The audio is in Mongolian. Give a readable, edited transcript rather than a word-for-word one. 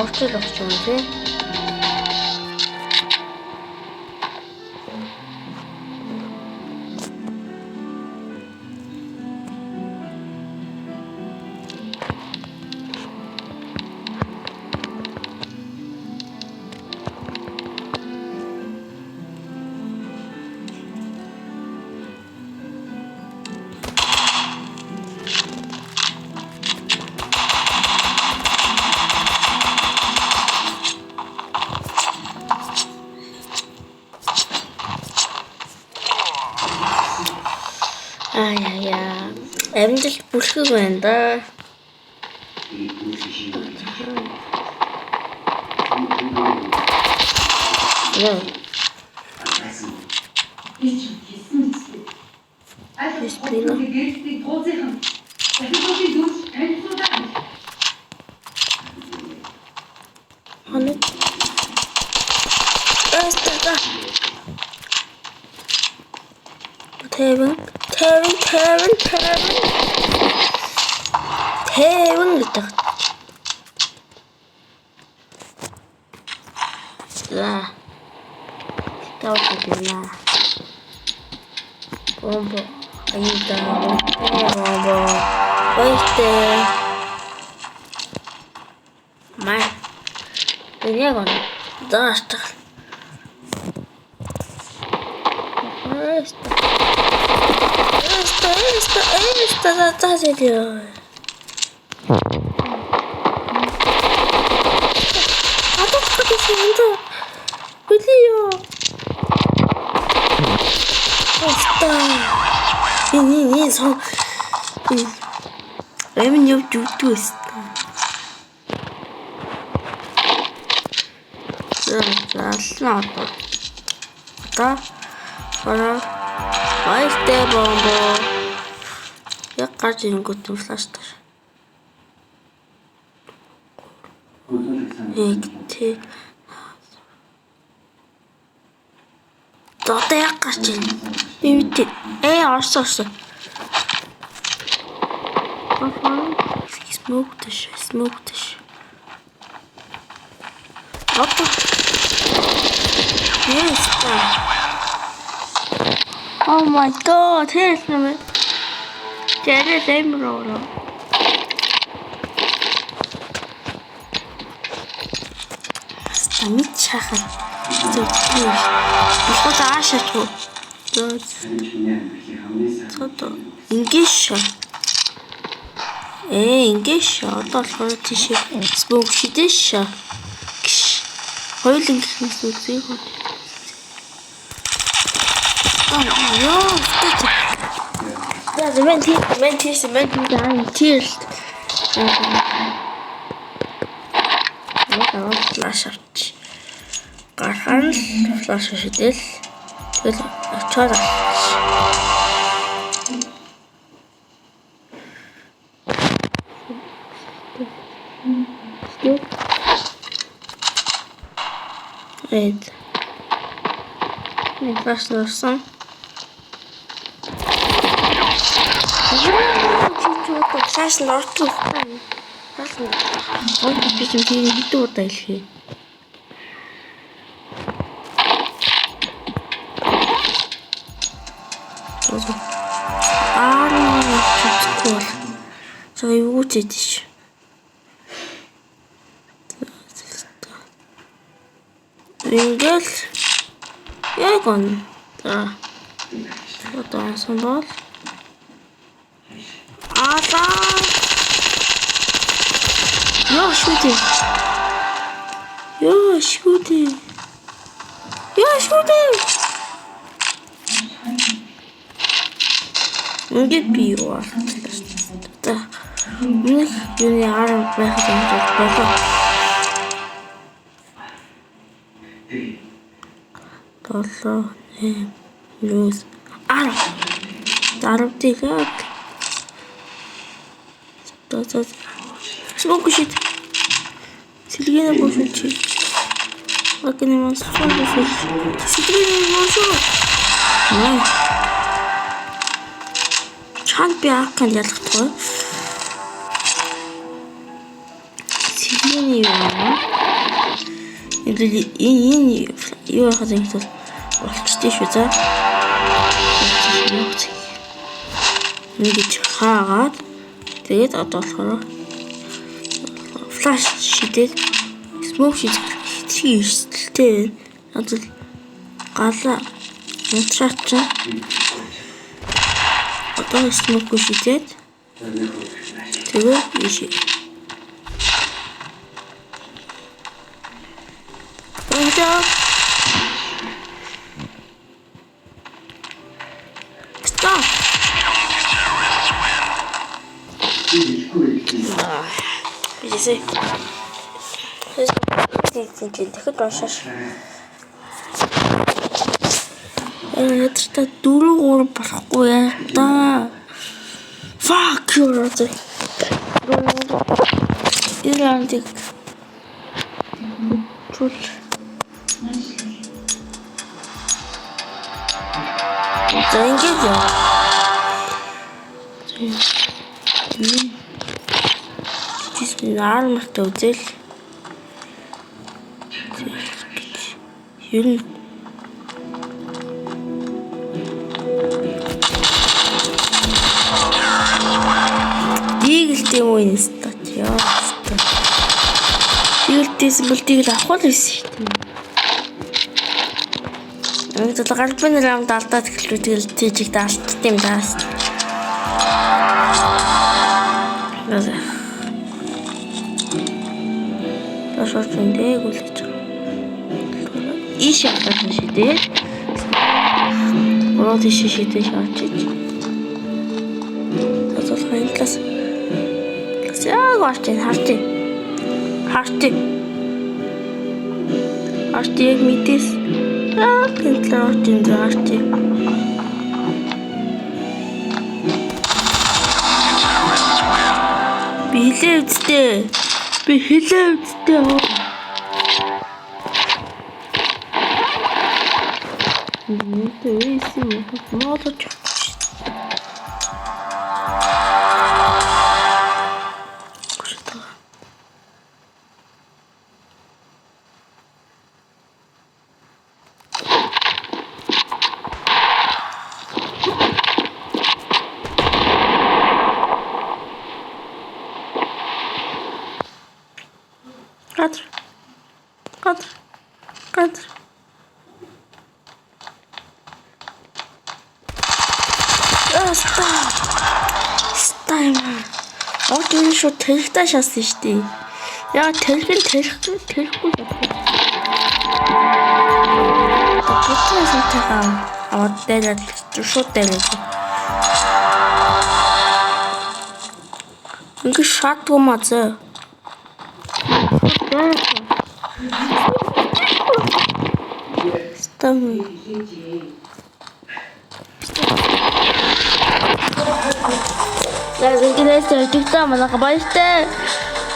орчол авч юм тий. Яа. Амжилт бүлхэг байна да. Яа. Тэвэн гэдэг. За. Тавьчихна. Бомбо. Айда. Бомбо. Ойте. Май. Яагон. Заастах. Esta serio. Atacando. Video. Esta. Ni so. Эвэн явж өгдөг өстэй. За одоо. Байртай бомбо. Яг гарч ирэнгүүт флаштар. Тэг. Одоо яг гарч ирнэ. Би орсон. Smoke dish. What? Yes. Oh my god, here's me. Jerry Demroro. Стамит шахаад. Ихо таашаач уу. Цото. Ингиш. Ингиш. Одоо болохоор тийш smoke шидэш. Хойлон гэхээс үзье хөө. Ёо, тэт. Ja, cement aan tierst. Ja, flashat. Garhan, flashat dit. Dit chora. Red. Ik was er zo. Цааш нь ордог. Цааш нь. Ой би ч тийм хэдэн удаа хэлхий. Cool. So юу ч ийдэж. Ингээл яг он. Одоо сон бол Ата. Ёо шүтээ. Ингээд би юу болоо. Нэг юуны арга байхад юм болоо. Толоо юус дарамтыг Smoke shit. Сэлгэнэ бошч. Лакны мас фондос. Сэлгэнэ бошч. Наа. Чанд би аккан ялгахгүй. Сэлгэний юу аа? Энэ юу хахад ингэж болчтой шүү за. Ингэж хаагаад тэгээд одоо болохоор флаш шидэл смок шидэл хитрхи эрсдэлтэй байна. Гала унтраач. Одоо смок шидэл тэгээд ишээ. Стop. Изи. Тэгэхэд уншааш. Ятарта 4-3 болохгүй яа та. Fuck you. Ирандик. Чул. За ингэж яа. Армартай үзэл. Юу н Дигэлтэй юм энэ стат яа. Дигэлтэйс бүлтийг авах л байсан шүү дээ. Нэг гарбын раунд алдаад эхлэв тэгэл тийжиг даалт тийм даас. Шортондээ гүлж байгаа. Иш явах шидээ. Ороод иш шидээ шаачиж. Асуулт хайн класс. Яа гооч харти. Харти яг мэдээс. Аа гинтлээ харти. Би хэлээ үсттэй. Нэтэ ийсэн моодож. Кадр. Стайм. Огт шүү тэрхтээ шаасан шүү дээ. Яа тэрхгүй. Тэгтээ сэтгаа аваад дээд шууд дээд. Ингээ шатгүй мазаа. Стам. Яа, зингээс тэгтээ манайха баяртай.